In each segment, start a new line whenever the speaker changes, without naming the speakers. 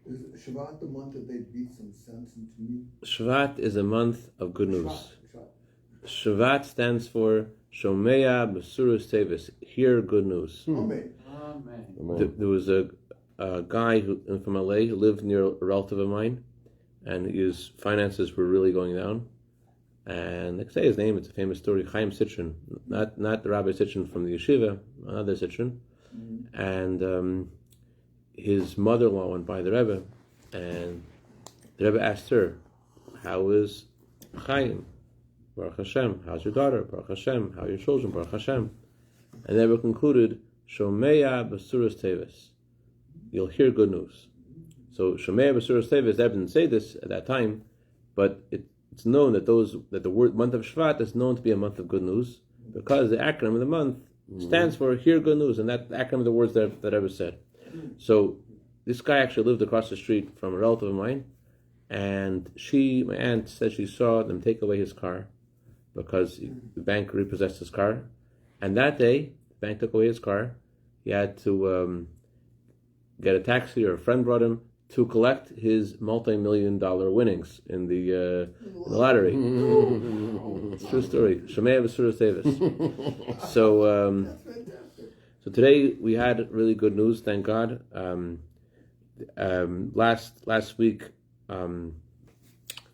Is Shabbat the month that they beat some sense into me?
Shvat is a month of good news.
Shabbat.
Shvat stands for Shomea Besurus Tevis. Hear good news.
Amen.
There was a guy from LA who lived near a relative of mine, and his finances were really going down. And I can say his name, it's a famous story, Chaim Sitchin, not the Rabbi Sitchin from the yeshiva, another Sitchin. Mm-hmm. And his mother-in-law went by the Rebbe, and the Rebbe asked her, how is Chaim? Baruch Hashem. How's your daughter? Baruch Hashem. How are your children? Baruch Hashem. And the Rebbe concluded, Shomeya Basuras Tevis. You'll hear good news. So Shomeya Basuras Tevis, the Rebbe didn't say this at that time, but it's known that the word month of Shvat is known to be a month of good news, because the acronym of the month stands for hear good news, and that's the acronym of the words that Rebbe said. So this guy actually lived across the street from a relative of mine, and my aunt said she saw them take away his car because the bank repossessed his car. And that day, the bank took away his car. He had to get a taxi, or a friend brought him, to collect his multi-million-dollar winnings in the lottery. It's a true story. Shemei B'Suras Davis. So today we had really good news, thank God. Last week,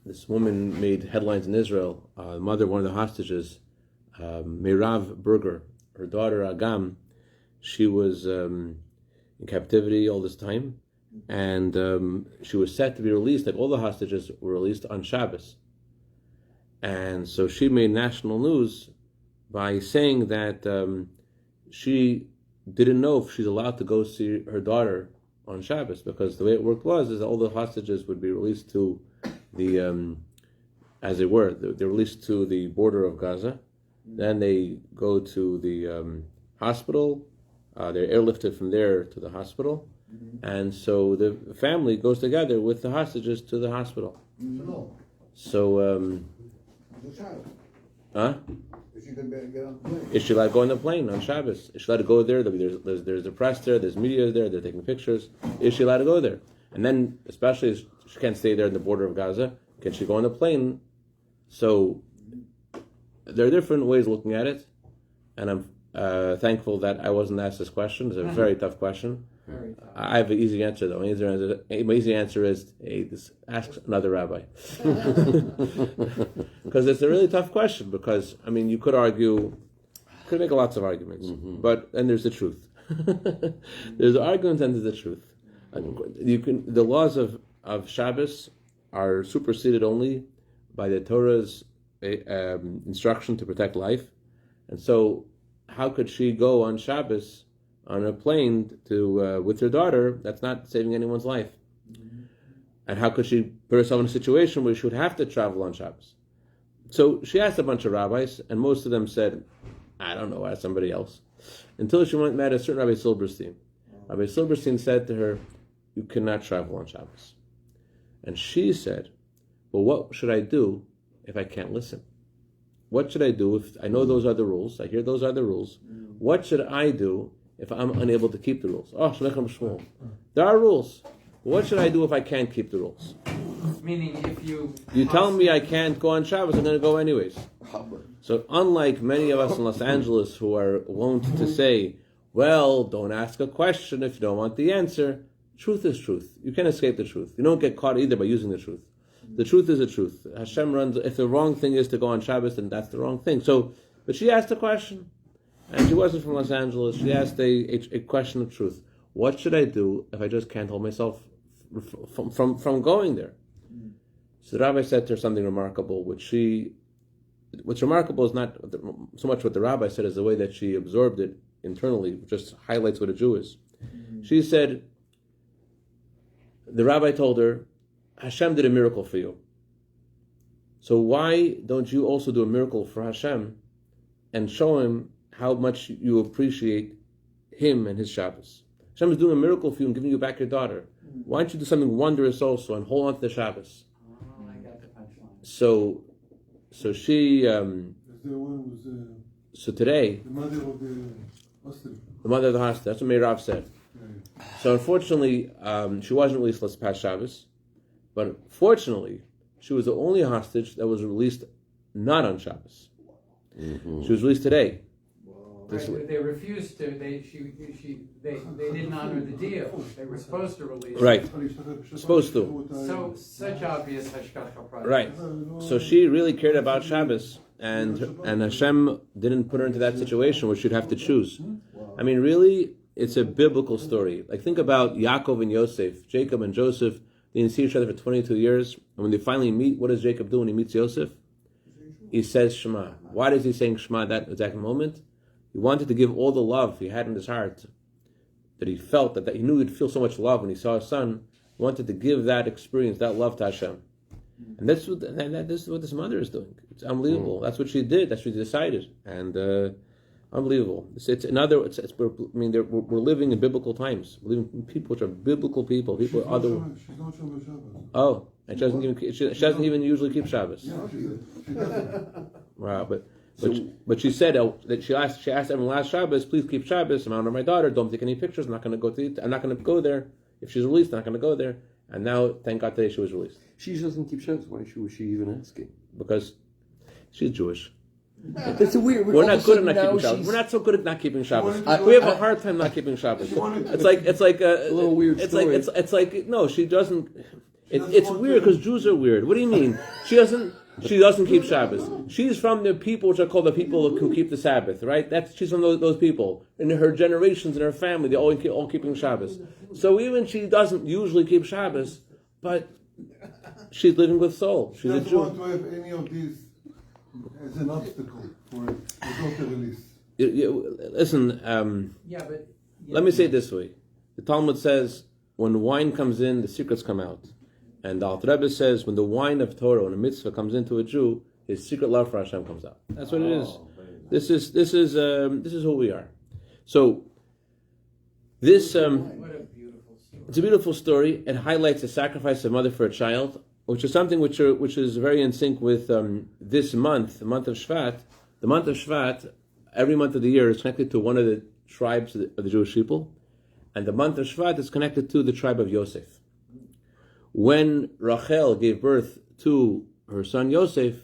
this woman made headlines in Israel. The mother of one of the hostages, Mirav Berger, her daughter Agam, she was in captivity all this time, and she was set to be released, like all the hostages were released on Shabbos. And so she made national news by saying that she didn't know if she's allowed to go see her daughter on Shabbos, because the way it worked was that all the hostages would be released to the, as they were, they're released to the border of Gaza. Then they go to the hospital. They're airlifted from there to the hospital, and so the family goes together with the hostages to the hospital. So,
Is she going to get on the plane?
Is she allowed to go on the plane on Shabbos? Is she allowed to go there? There's the press there, there's media there, they're taking pictures. Is she allowed to go there? And then, especially, if she can't stay there in the border of Gaza, can she go on the plane? So, there are different ways of looking at it, and I'm thankful that I wasn't asked this question. It's a very tough question.
Very tough.
I have an easy answer, though. My easy answer is, ask another rabbi. Because it's a really tough question, because, I mean, you could make lots of arguments, but then there's the truth. There's the argument and there's the truth. The laws of Shabbos are superseded only by the Torah's instruction to protect life. And so, how could she go on Shabbos on a plane to with her daughter? That's not saving anyone's life. And how could she put herself in a situation where she would have to travel on Shabbos? So she asked a bunch of rabbis, and most of them said, I don't know, ask somebody else. Until she went and met a certain Rabbi Silberstein. Rabbi Silberstein said to her, you cannot travel on Shabbos. And she said, well, what should I do if I can't listen? What should I do if I know those are the rules? I hear those are the rules. What should I do if I'm unable to keep the rules? Oh, Shlechem Shmuel. There are rules. What should I do if I can't keep the rules?
Meaning, if
you tell me I can't go on Shabbos, I'm going to go anyways. So unlike many of us in Los Angeles who are wont to say, well, don't ask a question if you don't want the answer. Truth is truth. You can't escape the truth. You don't get caught either by using the truth. The truth is the truth. Hashem runs, if the wrong thing is to go on Shabbos, then that's the wrong thing. So, but she asked a question, and she wasn't from Los Angeles. She asked a question of truth. What should I do if I just can't hold myself from going there? So the rabbi said to her something remarkable, what's remarkable is not so much what the rabbi said as the way that she absorbed it internally, which just highlights what a Jew is. She said, the rabbi told her, Hashem did a miracle for you. So why don't you also do a miracle for Hashem and show him how much you appreciate him and his Shabbos? Hashem is doing a miracle for you and giving you back your daughter. Why don't you do something wondrous also and hold on to the Shabbos?
I got the punchline.
So she. So today,
the mother of the hostel.
The mother of the hostel. That's what Meirav said. So unfortunately, she wasn't released last past Shabbos, but fortunately, she was the only hostage that was released not on Shabbos. Mm-hmm. She was released today.
Right, they refused to. They didn't honor the deal. They were supposed to release.
Right, supposed to.
So such obvious hashgacha pratis.
Right. So she really cared about Shabbos, and Hashem didn't put her into that situation where she'd have to choose. I mean, really, it's a biblical story. Like, think about Yaakov and Yosef, Jacob and Joseph. They didn't see each other for 22 years, and when they finally meet, what does Jacob do when he meets Yosef? He says Shema. Why does he say Shema at that exact moment? He wanted to give all the love he had in his heart, that he felt, that he knew he'd feel so much love when he saw his son. He wanted to give that experience, that love to Hashem. And this is what this mother is doing. It's unbelievable. That's what she did. That's what she decided. And unbelievable. We're living in biblical times. We're living in people which are biblical people. People are other.
She's not Shabbat.
Oh, and she doesn't even usually keep Shabbos.
Yeah, she doesn't.
Wow, but she said that she asked everyone last Shabbos, please keep Shabbos. I'm honoring my daughter. Don't take any pictures. I'm not going to go there. If she's released, I'm not going to go there. And now, thank God, today she was released.
She doesn't keep Shabbos. Why was she even asking?
Because she's Jewish.
That's a weird.
We're not good at not keeping Shabbos. We're not so good at not keeping Shabbos. We have a hard time not keeping Shabbos. It's like a
little weird story.
It's like no, she doesn't. It's weird because Jews are weird. What do you mean? She doesn't keep Shabbos. She's from the people which are called the people who keep the Sabbath, right? She's from those people. In her generations, in her family, they're all keeping Shabbos. So even she doesn't usually keep Shabbos, but she's living with soul. She's a Jew.
She doesn't want to have any of these as an obstacle for the daughter release.
Listen, let me say it this way. The Talmud says, when wine comes in, the secrets come out. And the Alter Rebbe says, when the wine of Torah, when a mitzvah comes into a Jew, his secret love for Hashem comes out. That's what it is. This is who we are. So this
What a beautiful story.
it's a beautiful story. It highlights the sacrifice of a mother for a child, which is something which is very in sync with this month, the month of Shvat. The month of Shvat, every month of the year, is connected to one of the tribes of the Jewish people, and the month of Shvat is connected to the tribe of Yosef. When Rachel gave birth to her son Yosef,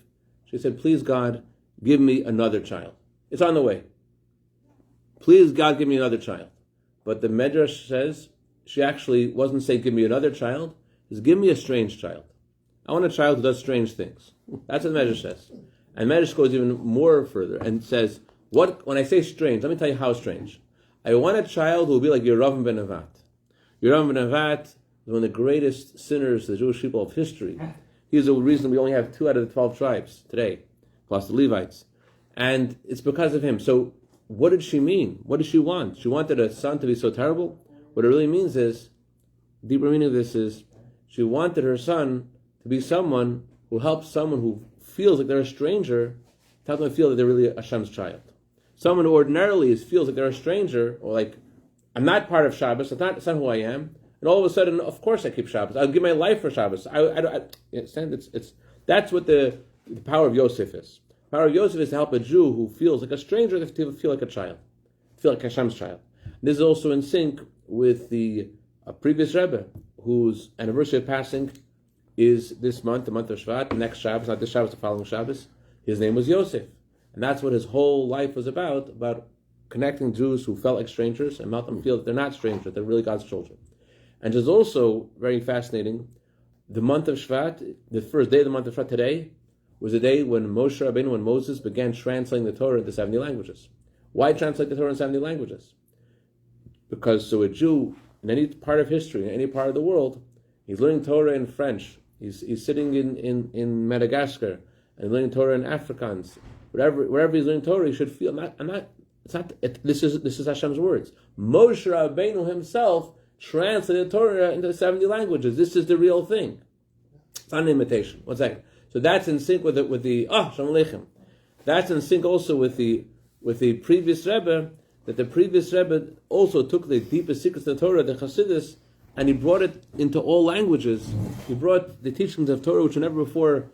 she said, please God, give me another child. It's on the way. Please God, give me another child. But the Medrash says, she actually wasn't saying, give me another child, it's give me a strange child. I want a child who does strange things. That's what the Medrash says. And Medrash goes even more further and says, when I say strange, let me tell you how strange. I want a child who will be like Yeravim ben Nevat. Yeravim ben Nevat is one of the greatest sinners, the Jewish people of history. He's the reason we only have 2 out of the 12 tribes today, plus the Levites. And it's because of him. So what did she mean? What did she want? She wanted a son to be so terrible? What it really means is, the deeper meaning of this is, she wanted her son to be someone who helps someone who feels like they're a stranger, to help them feel that they're really Hashem's child. Someone who ordinarily feels like they're a stranger, or like, I'm not part of Shabbos, it's not who I am, and all of a sudden, of course I keep Shabbos. I'll give my life for Shabbos. You understand? That's what the power of Yosef is. The power of Yosef is to help a Jew who feels like a stranger to feel like a child, feel like Hashem's child. This is also in sync with the previous Rebbe, whose anniversary of passing is this month, the month of Shvat, the next Shabbos, not this Shabbos, the following Shabbos. His name was Yosef. And that's what his whole life was about connecting Jews who felt like strangers and help them feel that they're not strangers, they're really God's children. And it's also very fascinating, the month of Shvat, the first day of the month of Shvat today, was the day when Moshe Rabbeinu, when Moses began translating the Torah into 70 languages. Why translate the Torah in 70 languages? Because so a Jew, in any part of history, in any part of the world, he's learning Torah in French, he's sitting in Madagascar, and learning Torah in Afrikaans. Wherever he's learning Torah, he should feel, this is Hashem's words. Moshe Rabbeinu himself translated Torah into 70 languages. This is the real thing. It's not an imitation. 1 second. So that's in sync with the Shalom Aleichem. That's in sync also with the previous Rebbe, that the previous Rebbe also took the deepest secrets of the Torah, the Chassidus, and he brought it into all languages. He brought the teachings of Torah, which were never before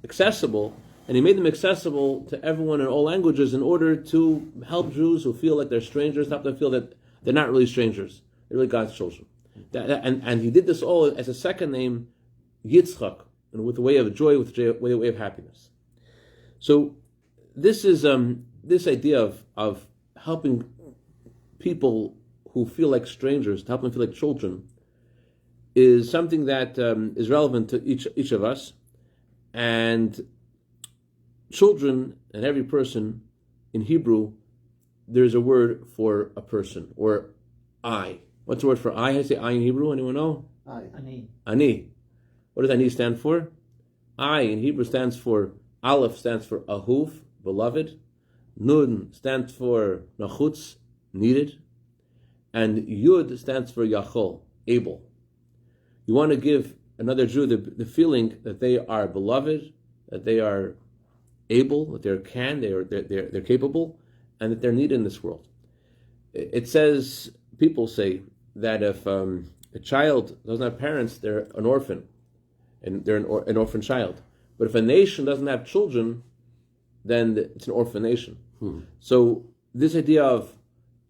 accessible, and he made them accessible to everyone in all languages in order to help Jews who feel like they're strangers, help them feel that they're not really strangers. They're really God's children. And he did this all as a second name, Yitzchak, and with a way of joy, with a way of happiness. So this is this idea of helping people who feel like strangers, to help them feel like children, is something that is relevant to each of us. And children and every person, in Hebrew, there's a word for a person, or I. What's the word for I? How do you say I in Hebrew? Anyone know? Ani. What does Ani stand for? I in Hebrew stands for, Aleph stands for Ahuv, beloved. Nun stands for Nachutz, needed. And Yud stands for Yachol, able. You want to give another Jew the feeling that they are beloved, that they are able, that they're capable, and that they're needed in this world. It says, people say that if a child doesn't have parents, they're an orphan, and they're an orphan child. But if a nation doesn't have children, then it's an orphan nation. So this idea of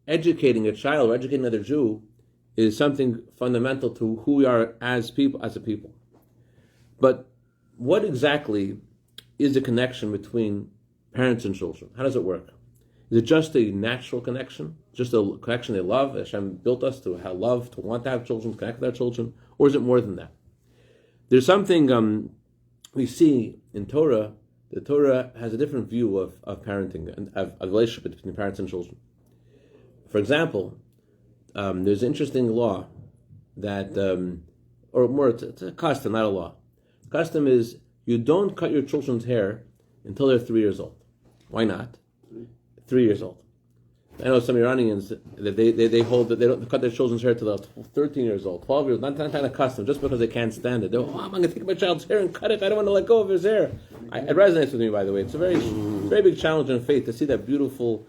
educating a child or educating another Jew is something fundamental to who we are as people, as a people. But what exactly is the connection between parents and children? How does it work? Is it just a natural connection? Just a connection they love? Hashem built us to have love, to want to have children, to connect with our children? Or is it more than that? There's something we see in Torah. The Torah has a different view of parenting and of a relationship between parents and children. For example, there's an interesting law that, or more, it's a custom, not a law. The custom is you don't cut your children's hair until they're 3 years old. Why not? 3 years old. I know some Iranians that they hold that they don't cut their children's hair till they're 13 years old, 12 years old, not kind of custom, just because they can't stand it. They're, I'm going to take my child's hair and cut it. I don't want to let go of his hair. It resonates with me, by the way. It's a very big challenge in faith to see that beautiful,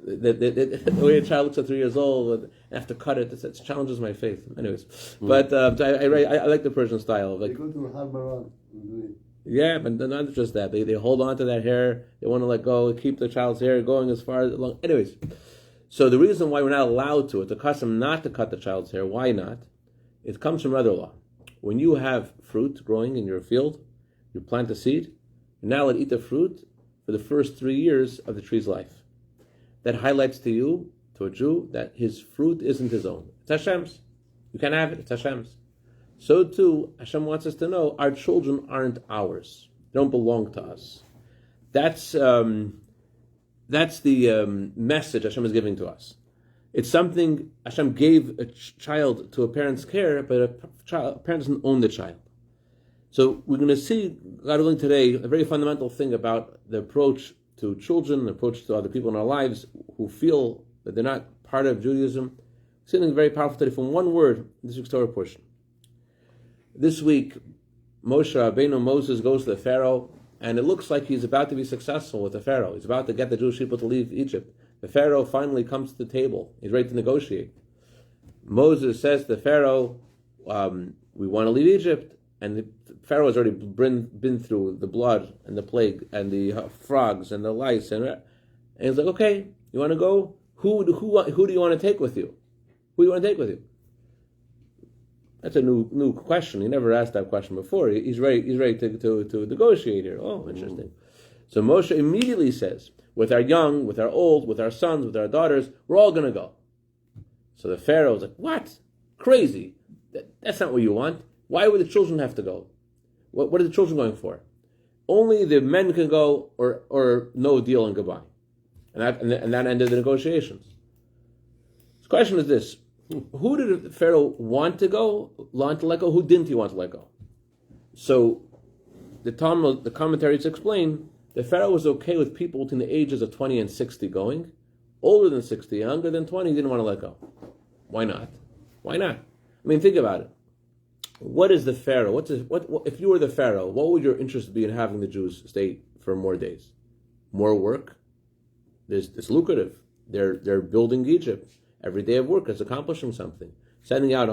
the way a child looks at 3 years old and have to cut it. It challenges my faith. Anyways, but I like the Persian style. Like,
They go to Harbaran.
yeah, but not just that. They hold on to that hair. They want to let go, keep the child's hair going as far as long. Anyways, so the reason why we're not allowed to, it's a custom not to cut the child's hair. Why not? It comes from another law. When you have fruit growing in your field, you plant a seed, you're not allowed to eat the fruit for the first 3 years of the tree's life. That highlights to you, to a Jew, that his fruit isn't his own. It's Hashem's. You can't have it. It's Hashem's. So too, Hashem wants us to know our children aren't ours. They don't belong to us. That's the message Hashem is giving to us. It's something Hashem gave a child to a parent's care, but a parent doesn't own the child. So we're going to see, God willing, today a very fundamental thing about the approach to children, the approach to other people in our lives who feel that they're not part of Judaism. Something very powerful today from one word in this week's Torah portion. This week, Moshe Rabbeinu, Moses, goes to the Pharaoh, and it looks like he's about to be successful with the Pharaoh. He's about to get the Jewish people to leave Egypt. The Pharaoh finally comes to the table. He's ready to negotiate. Moses says to the Pharaoh, we want to leave Egypt. And the Pharaoh has already been through the blood and the plague and the frogs and the lice. And he's like, okay, you want to go? Who do you want to take with you? Who do you want to take with you? That's a new question. He never asked that question before. He's ready to negotiate here. Oh, interesting. So Moshe immediately says, with our young, with our old, with our sons, with our daughters, we're all going to go. So the Pharaoh's like, what? Crazy. That's not what you want. Why would the children have to go? What are the children going for? Only the men can go, or no deal and goodbye. And that ended the negotiations. The question is this. Who did the Pharaoh want to go, want to let go? Who didn't he want to let go? So the commentaries explain the Pharaoh was okay with people between the ages of 20 and 60 going. Older than 60, younger than 20, he didn't want to let go. Why not? Why not? I mean, think about it. What is the Pharaoh? What if you were the Pharaoh, what would your interest be in having the Jews stay for more days? More work? It's lucrative. They're building Egypt. Every day of work is accomplishing something. Sending out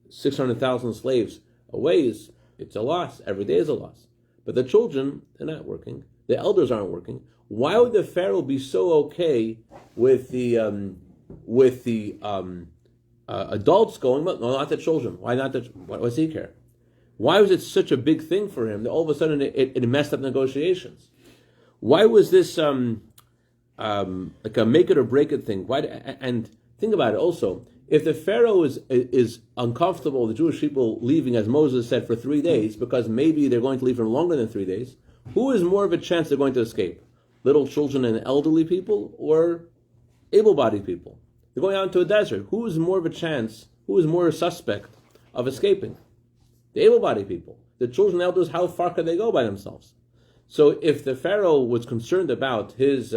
600,000 slaves away it's a loss. Every day is a loss. But the children, they're not working. The elders aren't working. Why would the Pharaoh be so okay with the adults going, well, no, not the children. Why not the? Why does he care? Why was it such a big thing for him that all of a sudden it messed up negotiations? Why was this like a make it or break it thing? Why? And think about it also. If the Pharaoh is uncomfortable, the Jewish people leaving, as Moses said, for 3 days, because maybe they're going to leave for longer than 3 days, who is more of a chance they're going to escape? Little children and elderly people, or able-bodied people? They're going out into a desert. Who is more of a chance? Who is more a suspect of escaping? The able-bodied people. The children and elders, how far could they go by themselves? So if the Pharaoh was concerned about his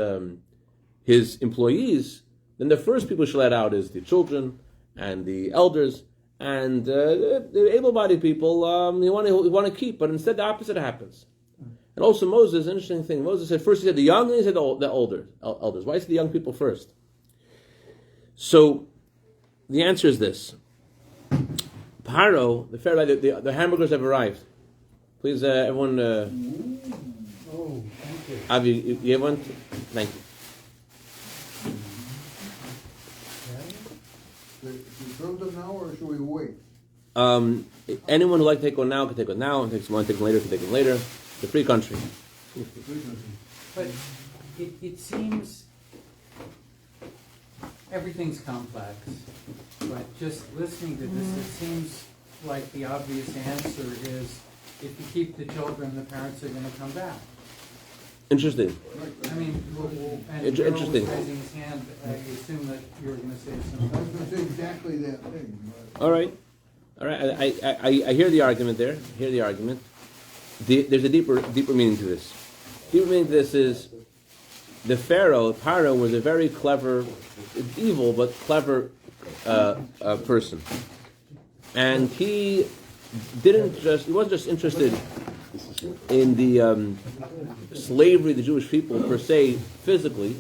employees, then the first people should let out is the children and the elders, and the able-bodied people you want to keep, but instead the opposite happens. And also Moses, interesting thing, Moses said first he said the young, and he said the elders. Why is the young people first? So the answer is this. Paro, the Pharaoh, the hamburgers have arrived. Please, everyone.
Oh, thank you.
Avi, you have one? Thank you.
Should we serve them now, or should we wait?
Anyone who'd like to take one now can take one now, and want to take one later can take one later. It's a free country.
But it seems everything's complex. But just listening to this, it seems like the obvious answer is if you keep the children, the parents are going to come back.
Interesting.
I mean, and
Interesting.
Bill was raising his hand. I assume that you were going to say
I was
something.
going to say exactly that thing. But
All right. I hear the argument there. I hear the argument. There's a deeper meaning to this. Deeper meaning to this is the Paro was a very clever, evil but clever person, and he wasn't just interested in the slavery of the Jewish people per se physically.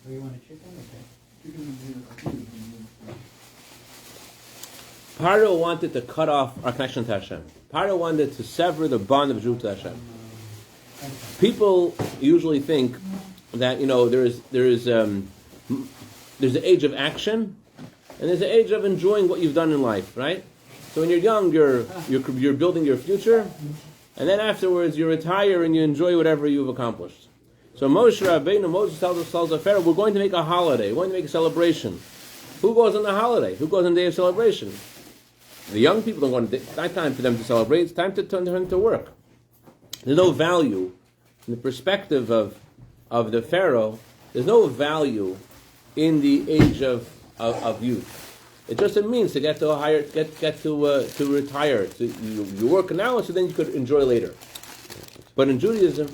Oh, you want a chicken? Okay.
Paro wanted to cut off our connection to Hashem. Paro wanted to sever the bond of Jew to Hashem. People usually think that there's an age of action and there's an age of enjoying what you've done in life, right? So when you're young, you're building your future, and then afterwards you retire and you enjoy whatever you've accomplished. So Moses tells the Pharaoh, we're going to make a holiday, we're going to make a celebration. Who goes on the holiday? Who goes on the day of celebration? The young people don't want to. It's not time for them to celebrate. It's time to turn to work. There's no value in the perspective of the Pharaoh. There's no value in the age of youth. It's just a means to get to retire. You work now, so then you could enjoy later. But in Judaism,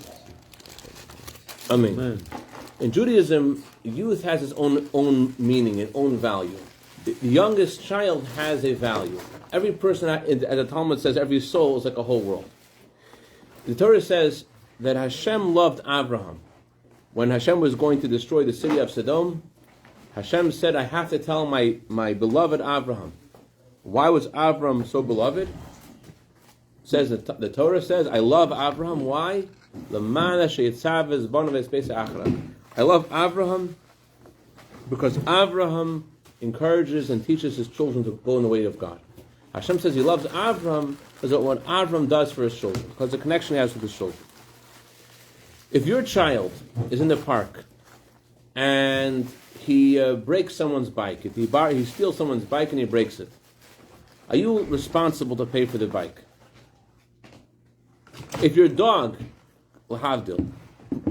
in Judaism, youth has its own meaning and own value. The youngest child has a value. Every person, as the Talmud says, every soul is like a whole world. The Torah says that Hashem loved Abraham. When Hashem was going to destroy the city of Sodom, Hashem said, I have to tell my beloved Abraham. Why was Abraham so beloved? Says the Torah says, I love Abraham. Why? I love Abraham because Abraham encourages and teaches his children to go in the way of God. Hashem says he loves Abraham because of what Abraham does for his children, because the connection he has with his children. If your child is in the park and he breaks someone's bike, if he steals someone's bike and he breaks it, are you responsible to pay for the bike? If your dog, l'havdil,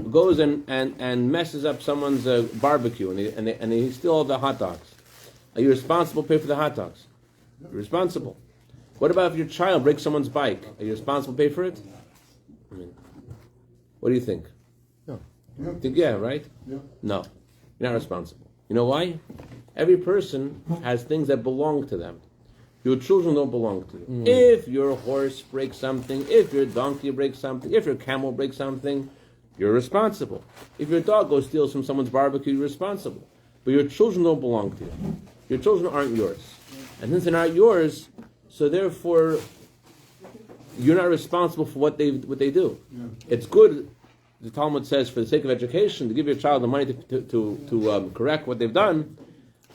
goes and messes up someone's barbecue and they steal all the hot dogs, are you responsible to pay for the hot dogs? You're responsible. What about if your child breaks someone's bike? Are you responsible to pay for it? What do you think?
No.
Yeah, right?
Yeah.
No, you're not responsible. You know why? Every person has things that belong to them. Your children don't belong to you. If your horse breaks something, if your donkey breaks something, if your camel breaks something, you're responsible. If your dog goes steals from someone's barbecue, you're responsible. But your children don't belong to you. Your children aren't yours. And since they're not yours, so therefore you're not responsible for what they do. Yeah. It's good, the Talmud says, for the sake of education, to give your child the money to correct what they've done.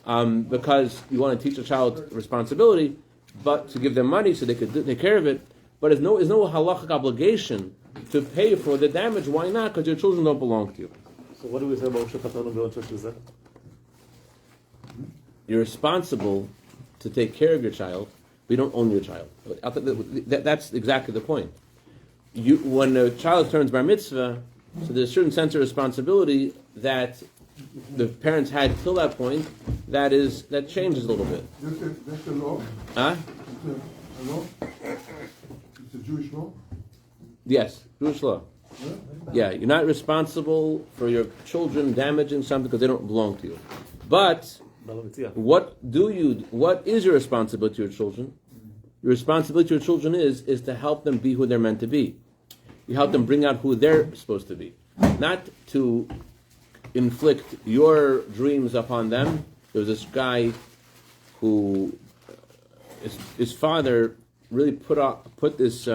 because you want to teach a child responsibility, but to give them money so they could take care of it. But there's no halachic obligation to pay for the damage. Why not? Because your children don't belong to you.
So what do we say about Shabbat Bill Church is that?
You're responsible to take care of your child, but you don't own your child. That's exactly the point. When a child turns bar mitzvah, so there's a certain sense of responsibility that the parents had till that point. That changes a little bit.
That's a law?
Huh?
It's a law? It's a Jewish law?
Yes, Jewish law. Yeah, you're not responsible for your children damaging something because they don't belong to you. But what is your responsibility to your children? Your responsibility to your children is to help them be who they're meant to be. You help them bring out who they're supposed to be. Not to inflict your dreams upon them. There was this guy who his father really put this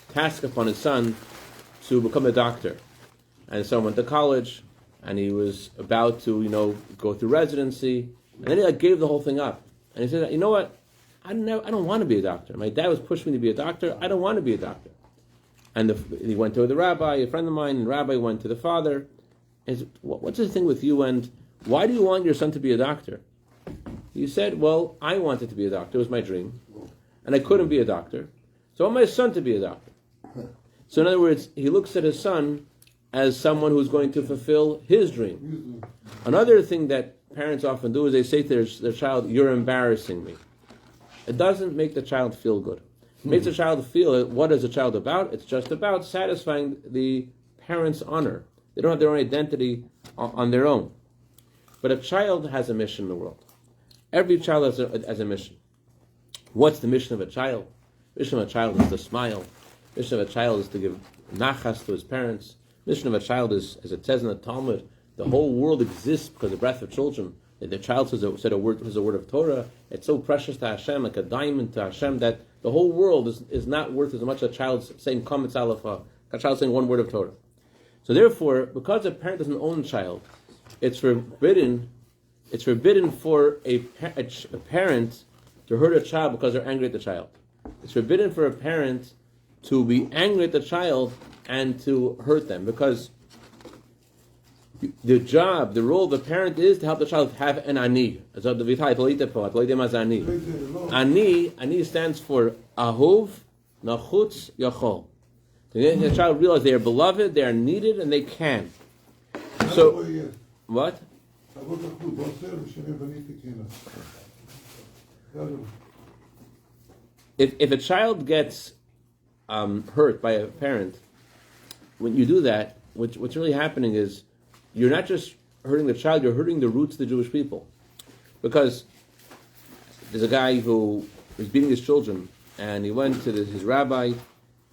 task upon his son to become a doctor. And so he went to college, and he was about to, go through residency, and then he gave the whole thing up. And he said, you know what? I don't want to be a doctor. My dad was pushing me to be a doctor. I don't want to be a doctor. And he went to the rabbi, a friend of mine, and the rabbi went to the father. And he said, what's the thing with you, and why do you want your son to be a doctor? He said, well, I wanted to be a doctor. It was my dream. And I couldn't be a doctor. So I want my son to be a doctor. So in other words, he looks at his son as someone who's going to fulfill his dream. Another thing that parents often do is they say to their child, you're embarrassing me. It doesn't make the child feel good. It makes the child feel, what is the child about? It's just about satisfying the parents' honor. They don't have their own identity on their own. But a child has a mission in the world. Every child has a mission. What's the mission of a child? The mission of a child is to smile. The mission of a child is to give nachas to his parents. The mission of a child is, as it says in the Talmud, the whole world exists because of the breath of children. If the child says a word of Torah, it's so precious to Hashem, like a diamond to Hashem, that the whole world is not worth as much as a child saying Kametz Alafa, a child saying one word of Torah. So therefore, because a parent doesn't own a child, it's forbidden for a parent to hurt a child because they're angry at the child. It's forbidden for a parent to be angry at the child and to hurt them, because the role of the parent is to help the child have an ani. Ani stands for ahuv, nachutz, yachol. The child realizes they are beloved, they are needed, and they can. So, what? If a child gets hurt by a parent, when you do that, what's really happening is you're not just hurting the child, you're hurting the roots of the Jewish people. Because there's a guy who was beating his children, and he went to his rabbi,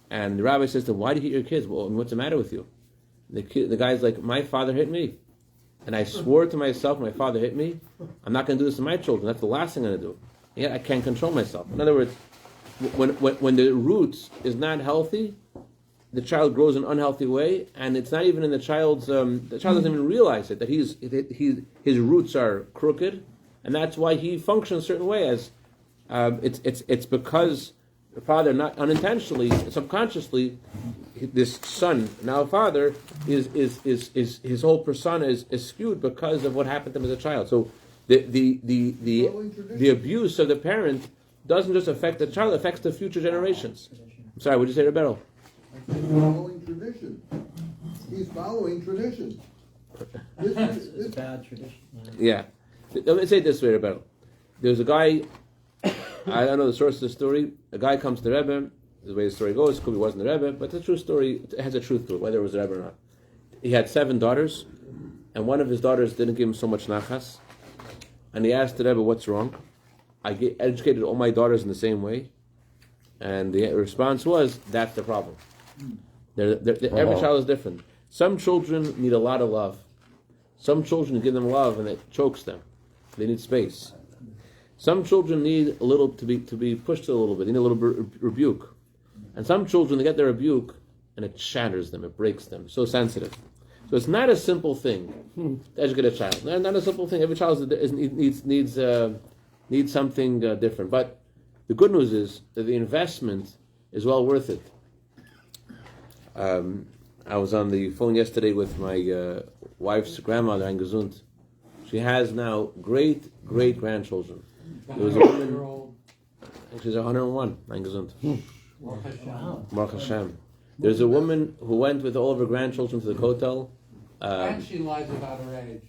and the rabbi says to him, why do you hit your kids? Well, what's the matter with you? The guy's like, my father hit me. And I swore to myself, my father hit me, I'm not going to do this to my children. That's the last thing I'm going to do. Yeah, I can't control myself. In other words, when the roots is not healthy, the child grows in an unhealthy way, and it's not even in the child's. The child doesn't even realize it, that his roots are crooked, and that's why he functions a certain way. As it's because the father, not unintentionally, subconsciously, this son, now father, is his whole persona is skewed because of what happened to him as a child. So the abuse of the parent doesn't just affect the child; it affects the future generations. I'm sorry, what did you say, Rebbe?
He's following tradition. He's following tradition.
It's a bad tradition.
Yeah. Let me say it this way, Rebbe. There's a guy, I don't know the source of the story, a guy comes to the Rebbe, the way the story goes, it could be wasn't the Rebbe, but it's a true story, it has a truth to it, whether it was the Rebbe or not. He had 7 daughters, and one of his daughters didn't give him so much nachas, and he asked the Rebbe, what's wrong? I educated all my daughters in the same way, and the response was, that's the problem. Every child is different. Some children need a lot of love. Some children, you give them love and it chokes them. They need space. Some children need a little to be pushed a little bit. They need a little rebuke. And some children, they get their rebuke and it shatters them, it breaks them. So sensitive. So it's not a simple thing to educate a child. Not a simple thing. Every child needs something different. But the good news is that the investment is well worth it. I was on the phone yesterday with my wife's grandmother, Angesund. She has now great grandchildren. There was a woman. She's 101, Angesund. Baruch Hashem. There's a woman who went with all of her grandchildren to the Kotel.
And she lies about her age.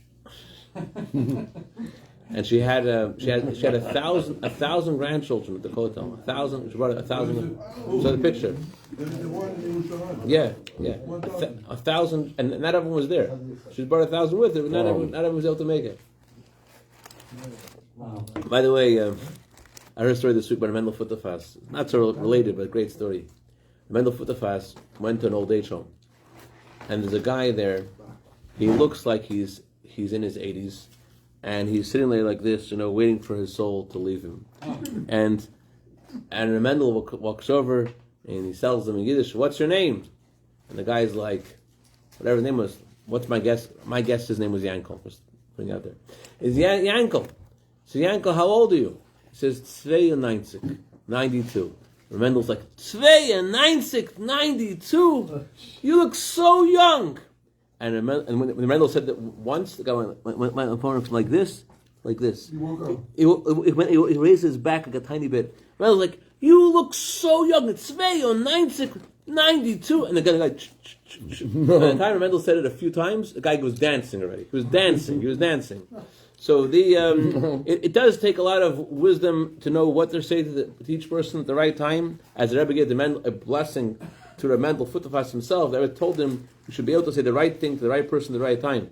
And she had 1,000 grandchildren at the Kotel. 1,000. She brought 1,000. So the picture.
The one in Yerushalayim.
Yeah. 1,000, and not everyone was there. She brought 1,000 with her, but not everyone was able to make it.
Wow.
By the way, I heard a story this week about Mendel Futterfass. Not so related, but a great story. Mendel Futterfass went to an old age home, and there's a guy there. He looks like he's in his 80s, and he's sitting there like this, waiting for his soul to leave him. And Mendel walks over and he tells him in Yiddish, "What's your name?" And the guy's like, whatever his name was. What's my guess? My guess his name was Yankel. Just putting it out there. Is Yankel? So Yankel, how old are you? He says 92, 92. And Mendel's like, 92, 92? You look so young. And when Mendel said that once, the guy went in front of him like this.
You woke up.
He raised his back like a tiny bit. Mendel's like, you look so young. It's 92, 92. And the guy, by the time Mendel said it a few times, the guy was dancing already. He was dancing. So it does take a lot of wisdom to know what to say to each person at the right time. As the Rebbe gave a blessing to Rabbi Mendel Futterfass himself, the Rebbe told him you should be able to say the right thing to the right person at the right time.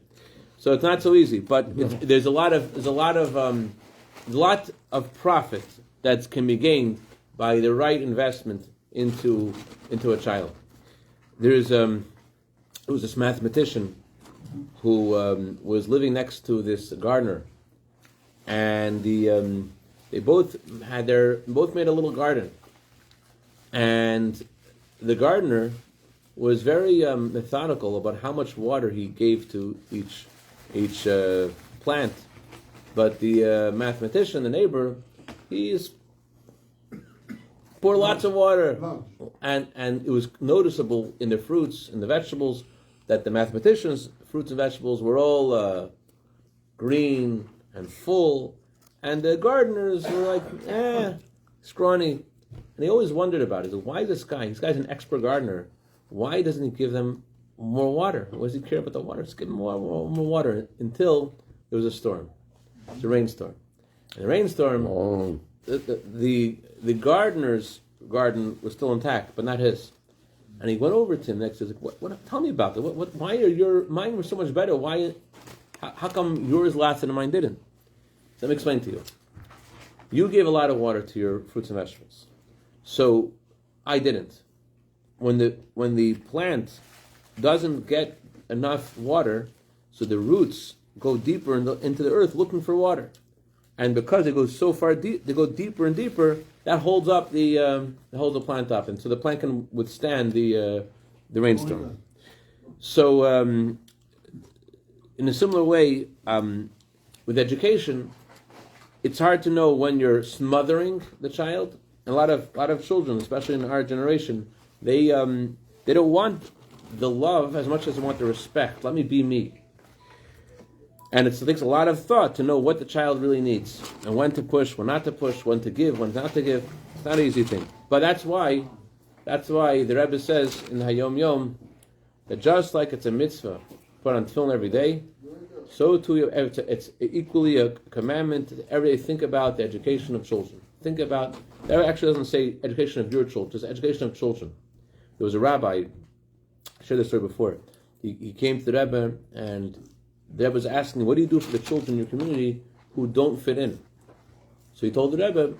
So it's not so easy, but there's a lot of profit that can be gained by the right investment into a child. There was this mathematician who was living next to this gardener, and they both made a little garden, and the gardener was very methodical about how much water he gave to each plant, but the mathematician, the neighbor, he's poured lots of water, and it was noticeable in the fruits and the vegetables that the mathematician's fruits and vegetables were all green and full, and the gardeners were like, scrawny. And he always wondered about it. Why this guy's an expert gardener, why doesn't he give them more water? Why does he care about the water? Just give them more water until there was a storm. It was a rainstorm. And the rainstorm, the gardener's garden was still intact, but not his. And he went over to him next. He was like, "What? Tell me about that. Why are mine were so much better? How come yours lasted and mine didn't?" So let me explain to you. You gave a lot of water to your fruits and vegetables, so I didn't. When the plant doesn't get enough water, so the roots go deeper into the earth looking for water, and because it goes so far deep, they go deeper and deeper. That holds up holds the plant up, and so the plant can withstand the rainstorm. So, in a similar way, with education, it's hard to know when you're smothering the child. And a lot of children, especially in our generation, they don't want the love as much as they want the respect. Let me be me. And it takes a lot of thought to know what the child really needs, and when to push, when not to push, when to give, when not to give. It's not an easy thing. But that's why the Rebbe says in Hayom Yom that just like it's a mitzvah put on tefillin every day, so too it's equally a commandment to every day think about the education of children. Think about, that actually doesn't say education of your children, just education of children. There was a rabbi, I shared this story before. He came to the Rebbe, and the Rebbe was asking, what do you do for the children in your community who don't fit in? So he told the Rebbe,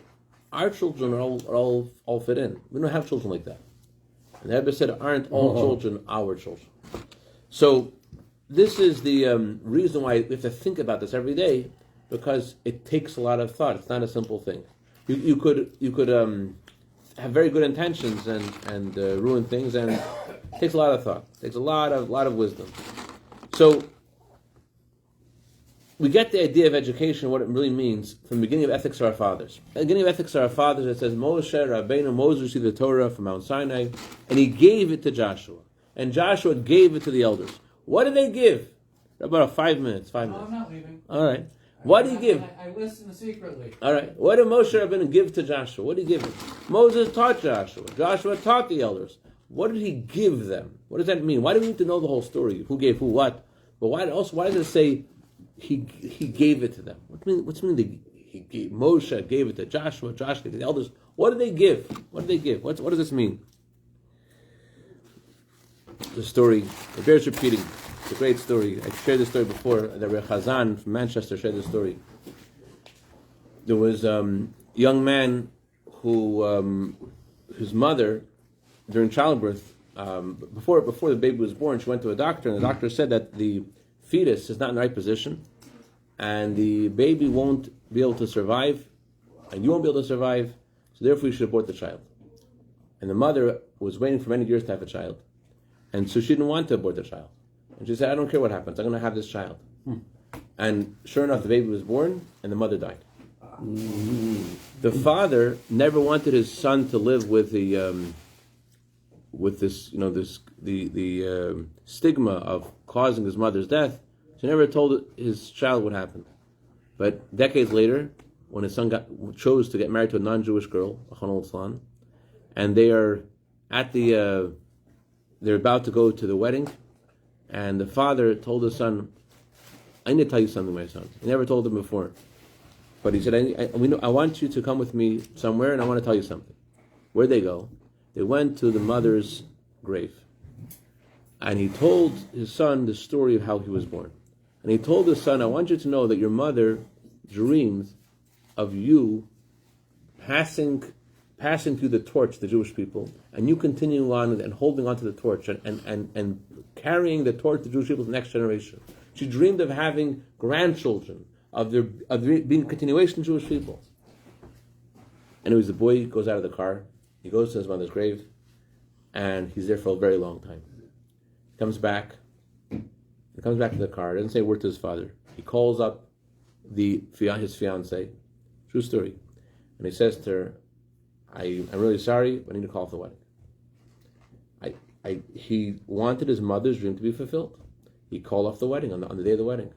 our children are all fit in. We don't have children like that. And the Rebbe said, aren't all children our children? So this is the reason why we have to think about this every day, because it takes a lot of thought. It's not a simple thing. You could have very good intentions and ruin things, and it takes a lot of thought. It takes a lot of wisdom. So we get the idea of education, what it really means, from the beginning of Ethics of Our Fathers. At the beginning of Ethics of Our Fathers, it says, Moshe Rabbeinu, Moses received the Torah from Mount Sinai, and he gave it to Joshua. And Joshua gave it to the elders. What did they give? About 5 minutes.
No, I'm not leaving.
All right. What did he give?
I listen secretly.
All right. What did Moshe Rabbeinu give to Joshua? What did he give him? Moses taught Joshua. Joshua taught the elders. What did he give them? What does that mean? Why do we need to know the whole story? Who gave who what? But why does it say he gave it to them? What's mean? He gave, Moshe gave it to Joshua. Joshua gave it to the elders. What did they give? What did they give? What does this mean? The story, it bears repeating. It's a great story. I shared this story before. The Rabbi Chazan from Manchester shared this story. There was a young man who, his mother, during childbirth, before the baby was born, she went to a doctor, and the doctor said that the fetus is not in the right position, and the baby won't be able to survive, and you won't be able to survive, so therefore you should abort the child. And the mother was waiting for many years to have a child, and so she didn't want to abort the child. And she said, I don't care what happens, I'm going to have this child. And sure enough, the baby was born, and the mother died. The father never wanted his son to live with the stigma of causing his mother's death. So he never told his child what happened. But decades later, when his son chose to get married to a non-Jewish girl, and they are at they're about to go to the wedding, and the father told his son, I need to tell you something, my son. He never told him before. But he said, I want you to come with me somewhere, and I want to tell you something. Where'd they go? They went to the mother's grave. And he told his son the story of how he was born. And he told his son, I want you to know that your mother dreamed of you passing through the torch to the Jewish people, and you continuing on and holding on to the torch and carrying the torch to the Jewish people to the next generation. She dreamed of having grandchildren, of there being continuation of Jewish people. Anyways, the boy goes out of the car, he goes to his mother's grave, and he's there for a very long time. He comes back to the car, doesn't say a word to his father. He calls up his fiancée, true story, and he says to her, I'm really sorry, but I need to call off the wedding. He wanted his mother's dream to be fulfilled. He called off the wedding on the day of the wedding,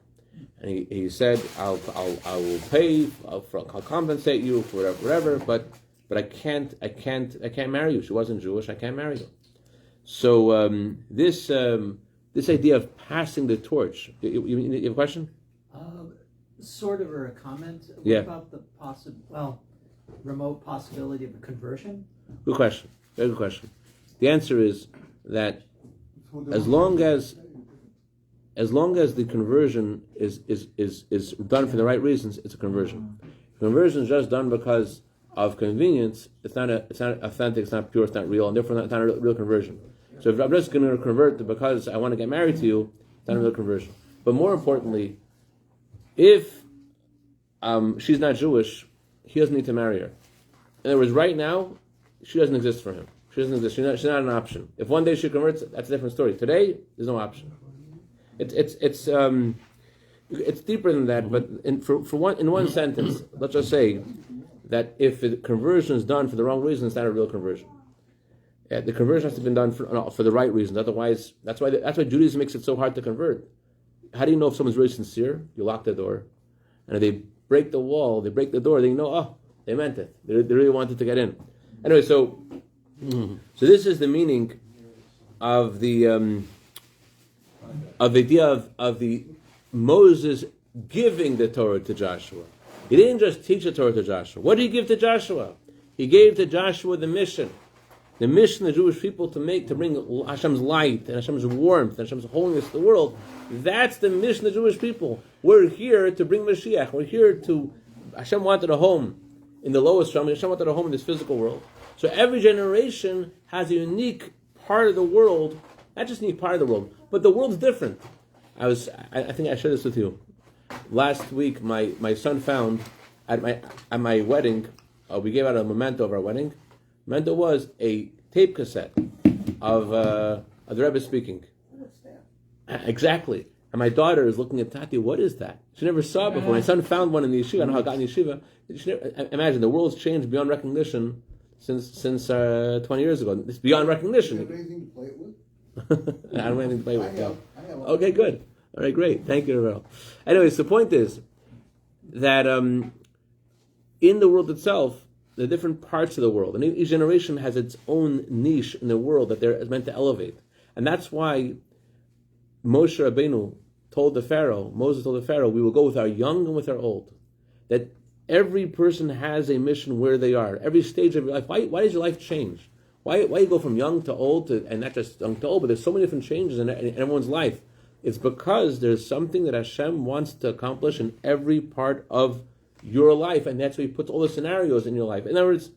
and he said, I will pay, I'll compensate you for whatever, but I can't marry you. She wasn't Jewish. I can't marry you. So this idea of passing the torch. You have a question?
Sort of, or a comment.
Yeah.
What about the remote possibility of a conversion?
Good question. Very good question. The answer is that as long as the conversion is done for the right reasons, it's a conversion. Conversion is just done because of convenience. It's not authentic. It's not pure. It's not real, and therefore not a real conversion. So if I'm just going to convert because I want to get married to you, it's not a real conversion. But more importantly, if she's not Jewish, he doesn't need to marry her. In other words, right now, she doesn't exist for him. She doesn't exist. She's not an option. If one day she converts, that's a different story. Today, there's no option. It's deeper than that. But in one sentence, let's just say that if the conversion is done for the wrong reason, it's not a real conversion. The conversion has to be done for the right reasons. Otherwise, that's why Judaism makes it so hard to convert. How do you know if someone's really sincere? You lock the door, and if they break the wall, they break the door, then you know, they meant it. They really wanted to get in. Anyway, so this is the meaning of the idea of the Moses giving the Torah to Joshua. He didn't just teach the Torah to Joshua. What did he give to Joshua? He gave to Joshua the mission of the Jewish people to bring Hashem's light and Hashem's warmth and Hashem's holiness to the world. That's the mission of the Jewish people. We're here to bring Mashiach. We're here to, Hashem wanted a home in the lowest realm. Hashem wanted a home in this physical world. So every generation has a unique part of the world, not just a unique part of the world, but the world's different. I think I shared this with you. Last week, my son found at my wedding, we gave out a memento of our wedding. Memento was a tape cassette of the Rebbe speaking. Exactly. And my daughter is looking at Tati, what is that? She never saw it before. My son found one in the yeshiva. I don't know how it got in the yeshiva. Imagine, the world's changed beyond recognition since 20 years ago. It's beyond
Do you
recognition.
have anything to play it with?
I don't have anything to play with.
I have.
Okay, good. All right, great. Thank you, Rabbi. Anyways, the point is that in the world itself, the different parts of the world, and each generation has its own niche in the world that they're meant to elevate. And that's why Moshe Rabbeinu told the Pharaoh, Moses told the Pharaoh, we will go with our young and with our old. That every person has a mission where they are. Every stage of your life. Why does your life change? Why you go from young to old, and not just young to old, but there's so many different changes in everyone's life. It's because there's something that Hashem wants to accomplish in every part of your life, and that's why He puts all the scenarios in your life. In other words,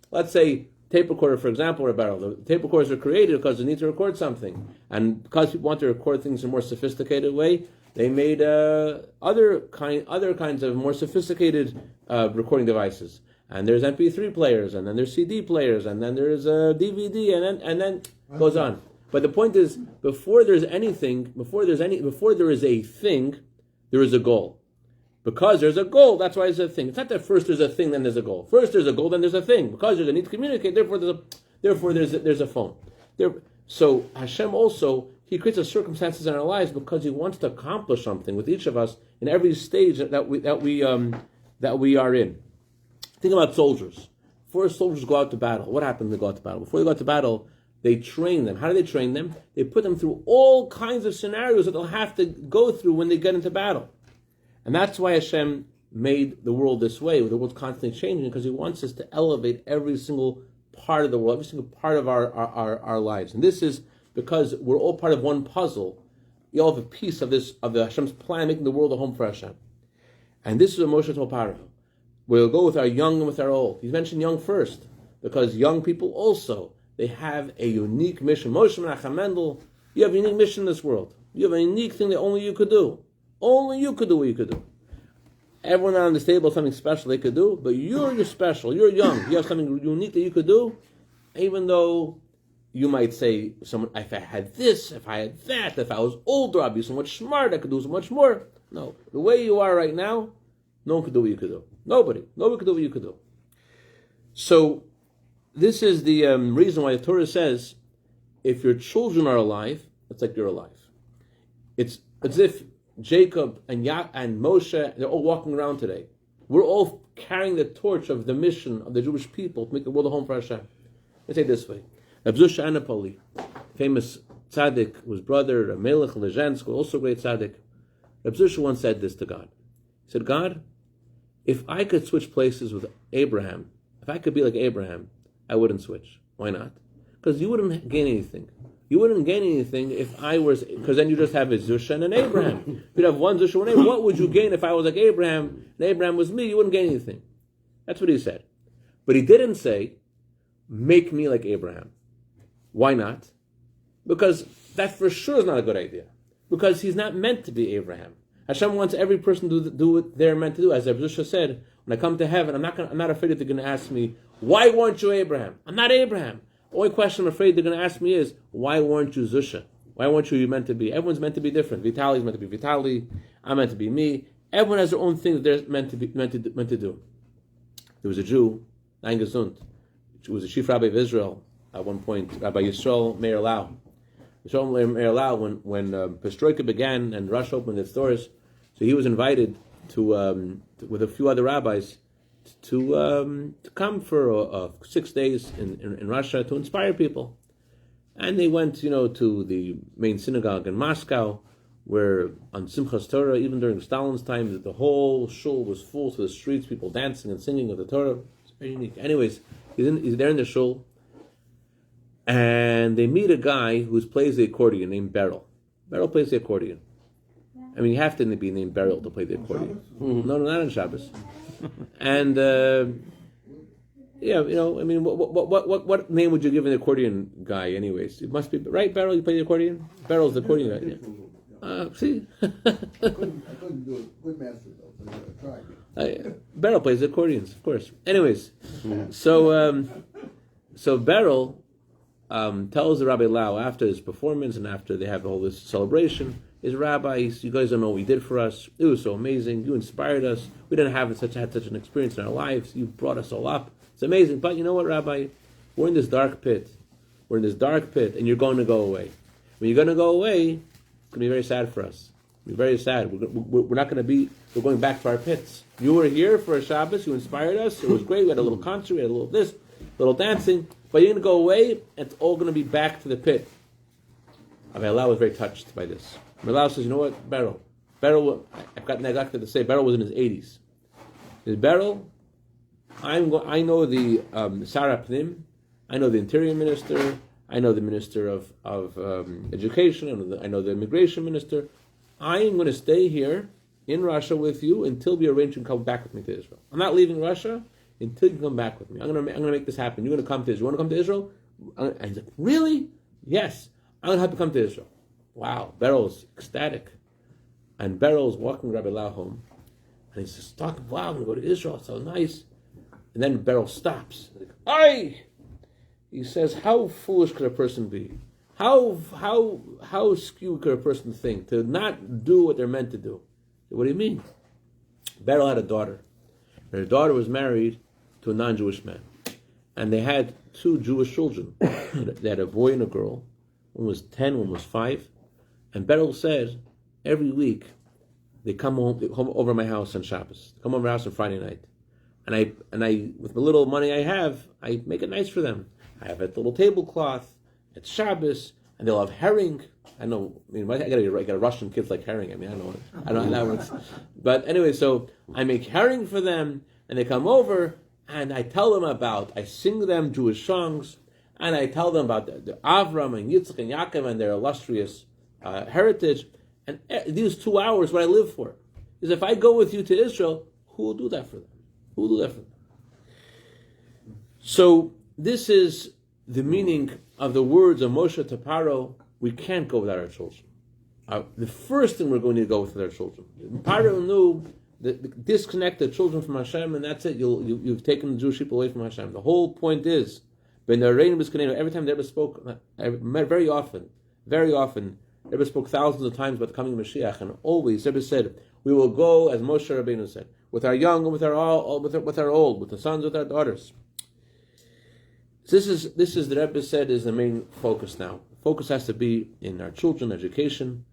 let's say tape recorder, for example, or barrel. The tape recorders are created because they need to record something, and because people want to record things in a more sophisticated way, they made other kinds of more sophisticated recording devices. And there's MP3 players, and then there's CD players, and then there's DVD, and then goes on. But the point is, before there is a thing, there is a goal. Because there's a goal, that's why there's a thing. It's not that first there's a thing, then there's a goal. First there's a goal, then there's a thing. Because there's a need to communicate, therefore there's a phone. So Hashem also, He creates the circumstances in our lives because He wants to accomplish something with each of us in every stage that we are in. Think about soldiers. Before soldiers go out to battle, what happens when they go out to battle? Before they go out to battle, they train them. How do they train them? They put them through all kinds of scenarios that they'll have to go through when they get into battle. And that's why Hashem made the world this way, where the world's constantly changing, because He wants us to elevate every single part of the world, every single part of our lives. And this is because we're all part of one puzzle. You all have a piece of the Hashem's plan, making the world a home for Hashem. And this is what Moshe told Paro. We'll go with our young and with our old. He's mentioned young first, because young people also, they have a unique mission. Moshe Menachem Mendel, you have a unique mission in this world. You have a unique thing that only you could do. Only you could do what you could do. Everyone on this table has something special they could do, but you're special. You're young. You have something unique that you could do, even though you might say, if I had this, if I had that, if I was older, I'd be so much smarter, I could do so much more. No. The way you are right now, no one could do what you could do. Nobody could do what you could do. So, this is the reason why the Torah says, if your children are alive, it's like you're alive. It's as if Jacob and Moshe, they're all walking around today. We're all carrying the torch of the mission of the Jewish people to make the world a home for Hashem. Let's say it this way. Rabbi Zusha Anapoli, famous tzaddik, was brother, Melech Lezhensk, also a great tzaddik. Rabbi Zusha once said this to God. He said, God, if I could switch places with Abraham, if I could be like Abraham, I wouldn't switch. Why not? Because you wouldn't gain anything. You wouldn't gain anything if I was, because then you just have a Zusha and an Abraham. If you'd have one Zusha and one Abraham, what would you gain if I was like Abraham and Abraham was me? You wouldn't gain anything. That's what he said. But he didn't say, make me like Abraham. Why not? Because that for sure is not a good idea. Because he's not meant to be Abraham. Hashem wants every person to do what they're meant to do. As Rabbi Zusha said, when I come to heaven, I'm not afraid that they're going to ask me, why weren't you Abraham? I'm not Abraham. The only question I'm afraid they're going to ask me is, why weren't you Zusha? Why weren't you meant to be? Everyone's meant to be different. Vitali's meant to be Vitali. I'm meant to be me. Everyone has their own thing that they're meant to do. There was a Jew, Ein Gesund, who was the chief rabbi of Israel at one point, Rabbi Yisrael Meir Lau. Yisrael Meir Lau, when Perestroika began and Russia opened its doors, so he was invited to with a few other rabbis to come for 6 days in Russia to inspire people. And they went, to the main synagogue in Moscow, where on Simchas Torah, even during Stalin's time, the whole shul was full to the streets, people dancing and singing of the Torah. It's very unique. Anyways, he's there in the shul, and they meet a guy who plays the accordion named Beryl. Beryl plays the accordion. I mean, you have to be named Beryl to play the accordion. Mm-hmm. No, not on Shabbos. And what name would you give an accordion guy? Anyways, it must be right. Beryl, you play the accordion. Beryl's the accordion guy. Yeah. See,
I couldn't do it. Good master though, but I tried.
Beryl plays the accordions, of course. Anyways, so Beryl tells the Rabbi Lau after his performance and after they have all this celebration, is, rabbis, you guys don't know what you did for us. It was so amazing. You inspired us. We didn't have had such an experience in our lives. You brought us all up. It's amazing. But you know what, Rabbi? We're in this dark pit. We're in this dark pit, and you're going to go away. When you're going to go away, it's going to be very sad for us. It'll be very sad. We're not going to be, we're going back to our pits. You were here for a Shabbos. You inspired us. It was great. We had a little concert. We had a little this, a little dancing. But you're going to go away, and it's all going to be back to the pit. Rabbi Allah was very touched by this. Rabbi Allah says, you know what, Beryl, I've got neglected to say, Beryl was in his 80s. His Beryl, I know the Sarah Pnim, I know the Interior Minister, I know the Minister of Education, I know the Immigration Minister. I am going to stay here in Russia with you until we arrange you to come back with me to Israel. I'm not leaving Russia until you come back with me. I'm going to make this happen. You're going to come to Israel. You want to come to Israel? And he said, really? Yes. I'm going to have to come to Israel. Wow. Beryl's ecstatic. And Beryl's walking with Rabbi Lau home. And he's just talking, wow, I'm going to go to Israel. It's so nice. And then Beryl stops. Like, aye! He says, how foolish could a person be? How skewed could a person think to not do what they're meant to do? What do you mean? Beryl had a daughter. Her daughter was married to a non-Jewish man. And they had 2 Jewish children. They had a boy and a girl. One was 10, one was 5. And Beryl said, every week, they come over my house on Shabbos. They come over my house on Friday night. And I, with the little money I have, I make it nice for them. I have a little tablecloth. It's Shabbos, and they'll have herring. I know. I mean, I got Russian kids like herring. I mean, I don't know how that works. But anyway, so I make herring for them, and they come over, and I tell them I sing them Jewish songs, and I tell them about the Avram and Yitzchak and Yaakov and their illustrious heritage. And these 2 hours, what I live for, is if I go with you to Israel, who will do that for them? Who will do that for them? So this is the meaning of the words of Moshe to Paro. We can't go without our children. The first thing we're going to go with our children. Paro knew that disconnect the children from Hashem, and that's it. You've taken the Jewish people away from Hashem. The whole point is, every time they ever spoke, very often, they ever spoke thousands of times about the coming of Mashiach, and always ever said, we will go, as Moshe Rabbeinu said, with our young and with our old, with the sons, with our daughters. This is the Rebbe said is the main focus now. Focus has to be in our children, education,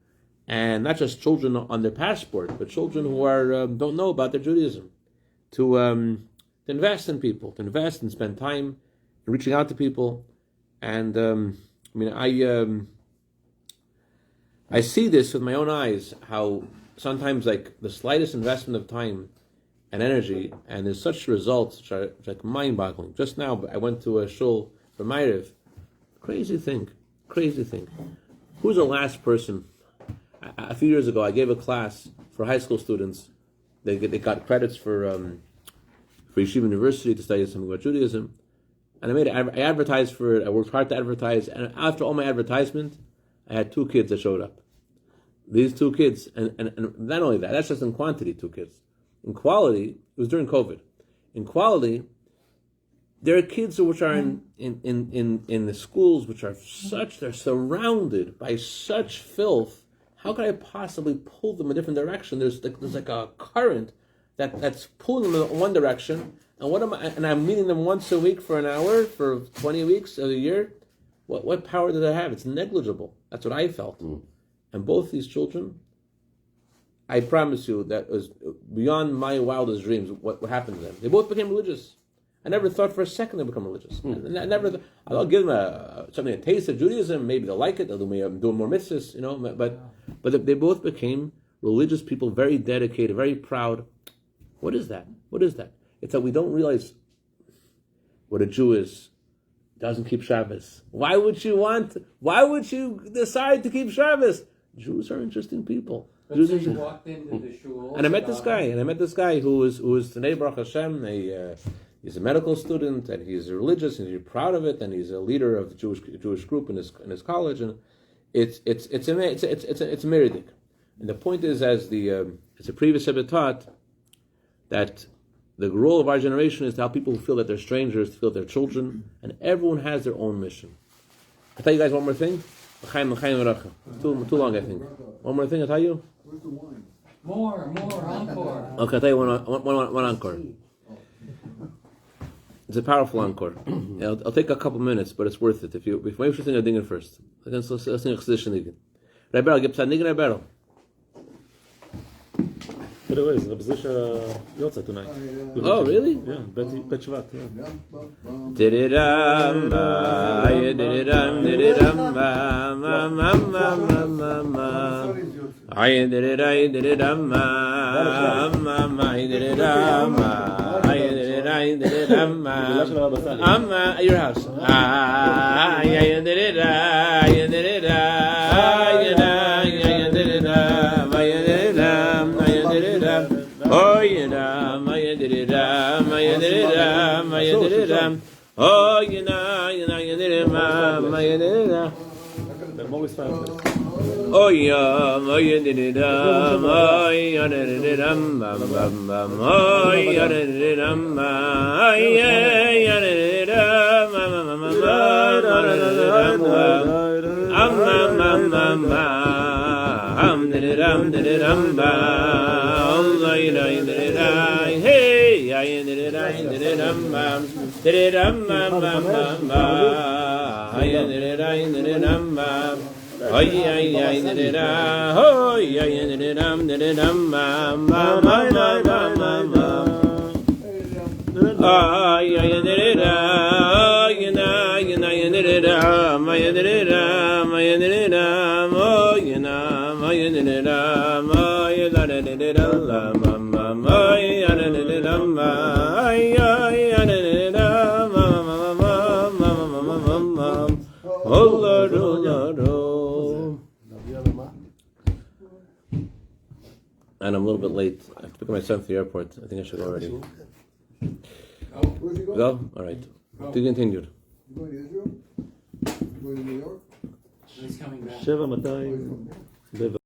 and not just children on their passport, but children who are don't know about their Judaism. To invest in people, to invest and spend time in reaching out to people, and I see this with my own eyes. How sometimes like the slightest investment of time and energy, and there's such results which are like mind-boggling. Just now, I went to a shul for Ma'ariv. Crazy thing. Who's the last person? A few years ago, I gave a class for high school students. They got credits for Yeshiva University to study something about Judaism, and I advertised for it. I worked hard to advertise, and after all my advertisement, I had 2 kids that showed up. These 2 kids, and not only that, that's just in quantity, 2 kids. In quality, it was during COVID. In quality, there are kids which are in the schools which are they're surrounded by such filth. How could I possibly pull them a different direction? There's like a current that's pulling them in one direction, and I'm meeting them once a week for an hour for 20 weeks of the year. What power do they have? It's negligible. That's what I felt. And both these children, I promise you, that was beyond my wildest dreams. What happened to them? They both became religious. I never thought for a second they'd become religious. I'll give them a taste of Judaism. Maybe they'll like it. They'll do more mitzvahs, But they both became religious people, very dedicated, very proud. What is that? It's that we don't realize what a Jew is. Doesn't keep Shabbos. Why would you decide to keep Shabbos? Jews are interesting people.
But so you walked into the shul.
And I met this guy who was Tanei Baruch Hashem. He's a medical student, and he's religious, and he's proud of it, and he's a leader of the Jewish group in his college, and it's meridik. And the point is, as the previous Rebbe taught, that the role of our generation is to help people who feel that they're strangers, to feel they're children, and everyone has their own mission. I'll tell you guys one more thing. L'chaim v'racha. Too long, I think. One more thing, I'll tell you.
Where's the wine?
More, encore.
Okay, I'll tell you one encore. It's a powerful encore. I'll take a couple minutes, but it's worth it. If you maybe should sing a dinger first. Let's sing a chazisha nigun. Rabbi, gibt's a nigun, Rabbi?
By the way, Rabbi Zisha Yotza tonight.
Oh, really?
Yeah, Bet Shvat, yeah.
Didiram, didiram, didiram, your house. Oh, you know, my oh, you know,
I'm always fine.
oh, yeah, my oh, and I'm a little bit late. I have to pick up my son from the airport. I think I should go already.
Where's he going?
Go? All right. To be continued.
You going to Israel? You going to New York?
He's coming back.
Sheva 200.